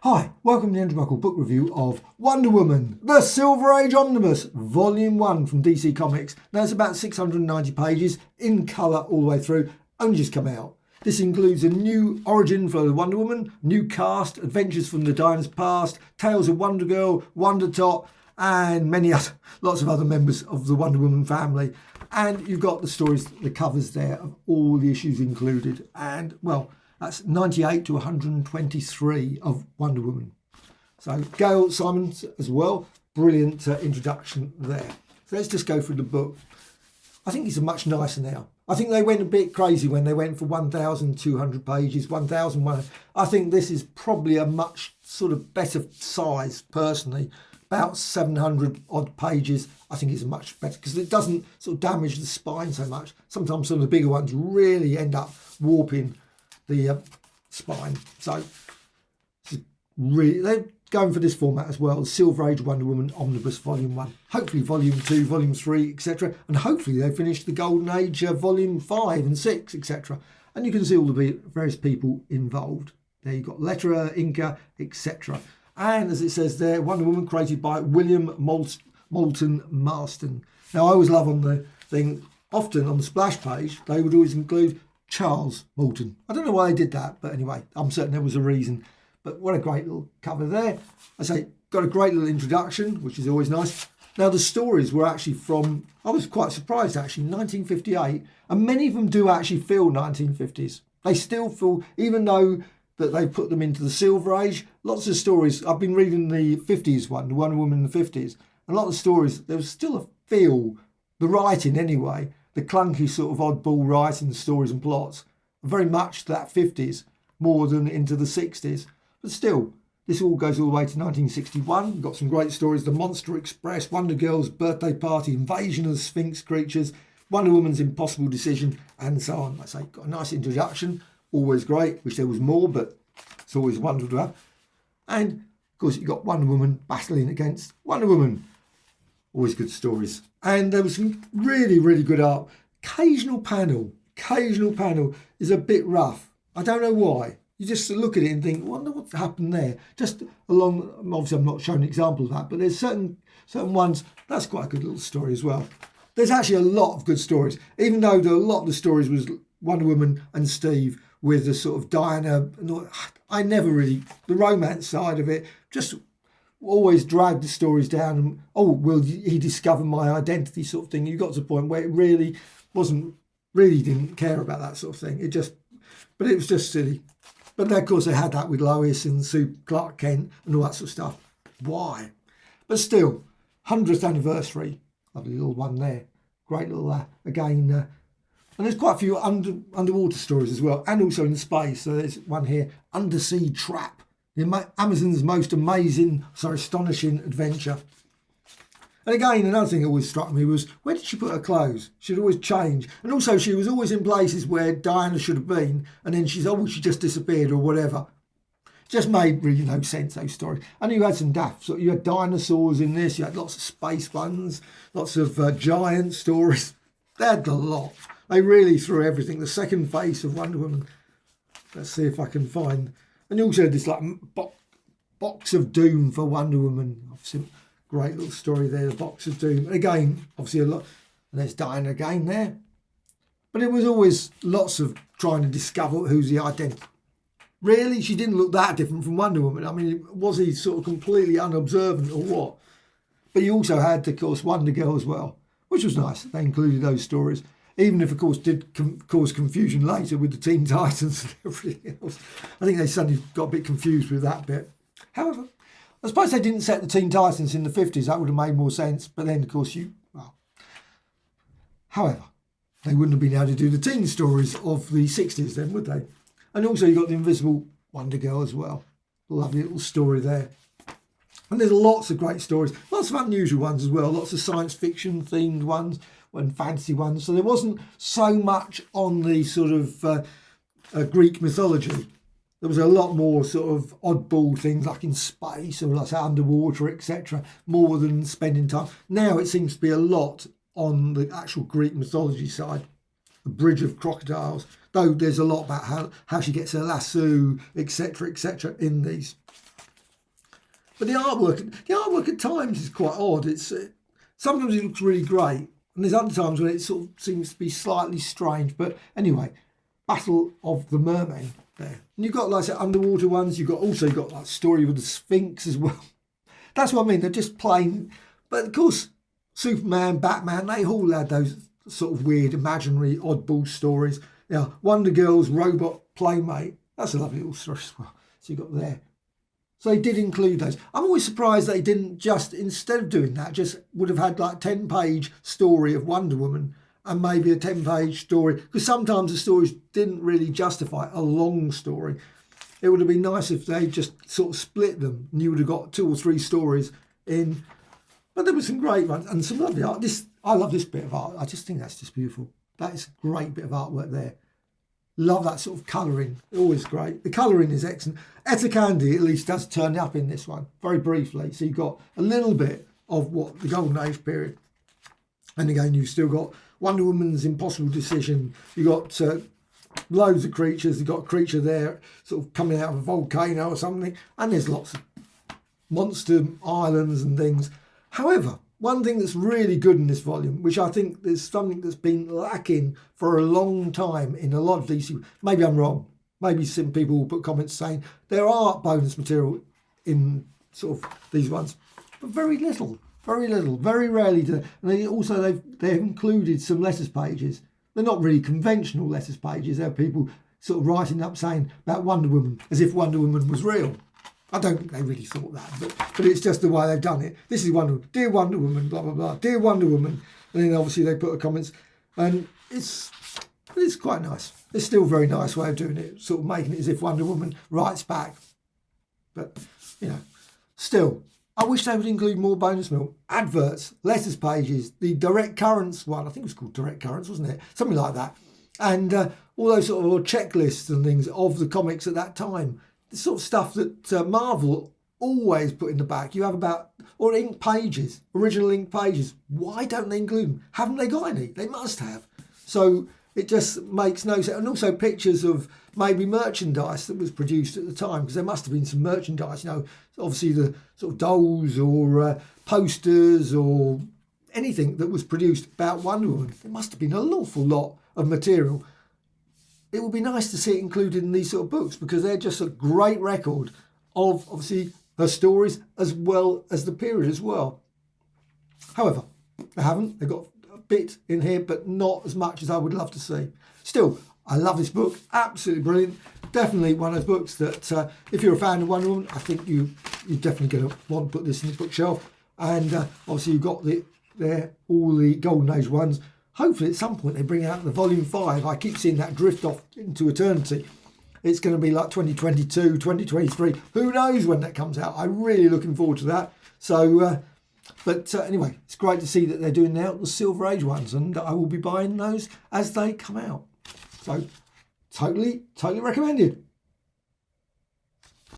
Hi, welcome to the Andru book review of Wonder Woman, the Silver Age Omnibus, Volume 1 from DC Comics. Now it's about 690 pages, in colour all the way through, only just come out. This includes a new origin for Wonder Woman, new cast, adventures from the Diana's past, tales of Wonder Girl, Wonder Tot, and lots of other members of the Wonder Woman family. And you've got the stories, the covers there of all the issues included. And, well, that's 98 to 123 of Wonder Woman. So Gail Simons as well. Brilliant introduction there. So let's just go through the book. I think it's much nicer now. I think they went a bit crazy when they went for 1,200 pages, 1,100. I think this is probably a much sort of better size, personally. About 700 odd pages. I think it's much better because it doesn't sort of damage the spine so much. Sometimes some of the bigger ones really end up warping the spine. So really, they're going for this format as well. Silver Age Wonder Woman Omnibus Volume 1. Hopefully Volume 2, Volume 3, etc. And hopefully they finish the Golden Age Volume 5 and 6, etc. And you can see all the various people involved. There you've got letterer, inker, etc. And as it says there, Wonder Woman created by William Moulton Marston. Now I always love on the thing, often on the splash page, they would always include Charles Moulton. I don't know why they did that, but anyway, I'm certain there was a reason. But what a great little cover there. I say, got a great little introduction, which is always nice. Now, the stories were actually from, I was quite surprised actually, 1958. And many of them do actually feel 1950s. They still feel, even though that they put them into the Silver Age, lots of stories, I've been reading the 50s one, the Wonder Woman in the 50s, and a lot of stories, there was still a feel, the writing anyway, the clunky sort of oddball writing stories and plots, very much that 50s more than into the 60s. But still, this all goes all the way to 1961. We've got some great stories. The Monster Express, Wonder Girl's birthday party, invasion of Sphinx creatures, Wonder Woman's impossible decision, and so on. I say, got a nice introduction. Always great. Wish there was more, but it's always wonderful to have. And, of course, you've got Wonder Woman battling against Wonder Woman. Always good stories. And there was some really, really good art. Occasional panel is a bit rough. I don't know why. You just look at it and think, wonder what's happened there. Just along, obviously I'm not showing an example of that, but there's certain ones, that's quite a good little story as well. There's actually a lot of good stories, even though a lot of the stories was Wonder Woman and Steve with the sort of Diana. I never really, the romance side of it, just always dragged the stories down and, oh, will he discover my identity sort of thing. You got to the point where it really didn't care about that sort of thing. But it was just silly. But then, of course, they had that with Lois and Sue Clark Kent and all that sort of stuff. Why? But still, 100th anniversary, lovely little one there. Great little, again, and there's quite a few underwater stories as well, and also in space. So there's one here, Undersea Trap. Amazon's most astonishing adventure. And again, another thing that always struck me was, where did she put her clothes? She'd always change. And also she was always in places where Diana should have been, and then she just disappeared or whatever. Just made really no sense, those stories. And you had some daft, so you had dinosaurs in this, you had lots of space ones, lots of giant stories. They had a lot. They really threw everything. The second face of Wonder Woman. Let's see if I can find. And you also had this like box of doom for Wonder Woman. Obviously, great little story there, the box of doom. Again, obviously a lot. And there's Diana again there. But it was always lots of trying to discover who's the identity. Really, she didn't look that different from Wonder Woman. I mean, was he sort of completely unobservant or what? But you also had, of course, Wonder Girl as well, which was nice. They included those stories. Even if, of course, did cause confusion later with the Teen Titans and everything else. I think they suddenly got a bit confused with that bit. However, I suppose they didn't set the Teen Titans in the 50s. That would have made more sense. But then, of course, however, they wouldn't have been able to do the teen stories of the 60s then, would they? And also you got the Invisible Wonder Girl as well. Lovely little story there. And there's lots of great stories. Lots of unusual ones as well. Lots of science fiction themed ones and fantasy ones. So there wasn't so much on the sort of Greek mythology. There was a lot more sort of oddball things like in space or like underwater, etc. More than spending time. Now it seems to be a lot on the actual Greek mythology side. The Bridge of Crocodiles. Though there's a lot about how she gets her lasso, etc., in these. But the artwork at times is quite odd. It's sometimes it looks really great, and there's other times when it sort of seems to be slightly strange. But anyway, Battle of the Merman there. And you've got like I said, underwater ones. You've also got like story with the Sphinx as well. That's what I mean. They're just plain. But of course, Superman, Batman, they all had those sort of weird, imaginary, oddball stories. Yeah, Wonder Girl's robot playmate. That's a lovely little story as well. So you got there. So they did include those. I'm always surprised they didn't just, instead of doing that, just would have had like a 10-page story of Wonder Woman and maybe a 10-page story. Because sometimes the stories didn't really justify a long story. It would have been nice if they just sort of split them and you would have got 2 or 3 stories in. But there were some great ones and some lovely art. I love this bit of art. I just think that's just beautiful. That is a great bit of artwork there. Love that sort of colouring. Always great. The colouring is excellent. Etta Candy at least does turn up in this one, very briefly. So you've got a little bit of what the Golden Age period. And again, you've still got Wonder Woman's impossible decision. You've got loads of creatures. You've got a creature there sort of coming out of a volcano or something. And there's lots of monster islands and things. However, one thing that's really good in this volume, which I think is something that's been lacking for a long time in a lot of DC, maybe I'm wrong, maybe some people will put comments saying there are bonus material in sort of these ones, but very little, very rarely do they. And they've included some letters pages. They're not really conventional letters pages. They're people sort of writing up saying about Wonder Woman as if Wonder Woman was real. I don't think they really thought that, but it's just the way they've done it. This is Wonder Woman, dear Wonder Woman, blah, blah, blah, dear Wonder Woman. And then obviously they put the comments, and it's quite nice. It's still a very nice way of doing it, sort of making it as if Wonder Woman writes back. But, still, I wish they would include more bonus material. Adverts, letters pages, the Direct Currents one, I think it was called Direct Currents, wasn't it? Something like that. And all those sort of checklists and things of the comics at that time. The sort of stuff that Marvel always put in the back. You have or ink pages, original ink pages. Why don't they include them? Haven't they got any? They must have. So it just makes no sense. And also pictures of maybe merchandise that was produced at the time, because there must have been some merchandise, obviously the sort of dolls or posters or anything that was produced about Wonder Woman. There must have been an awful lot of material. It would be nice to see it included in these sort of books, because they're just a great record of, obviously, her stories as well as the period as well. However, they haven't. They've got a bit in here, but not as much as I would love to see. Still, I love this book. Absolutely brilliant. Definitely one of those books that, if you're a fan of Wonder Woman, I think you're definitely going to want to put this in the bookshelf. And obviously, you've got all the Golden Age ones. Hopefully at some point they bring out the volume 5. I keep seeing that drift off into eternity. It's going to be like 2022, 2023. Who knows when that comes out? I'm really looking forward to that. So, anyway, it's great to see that they're doing now the Silver Age ones, and I will be buying those as they come out. So, totally recommended.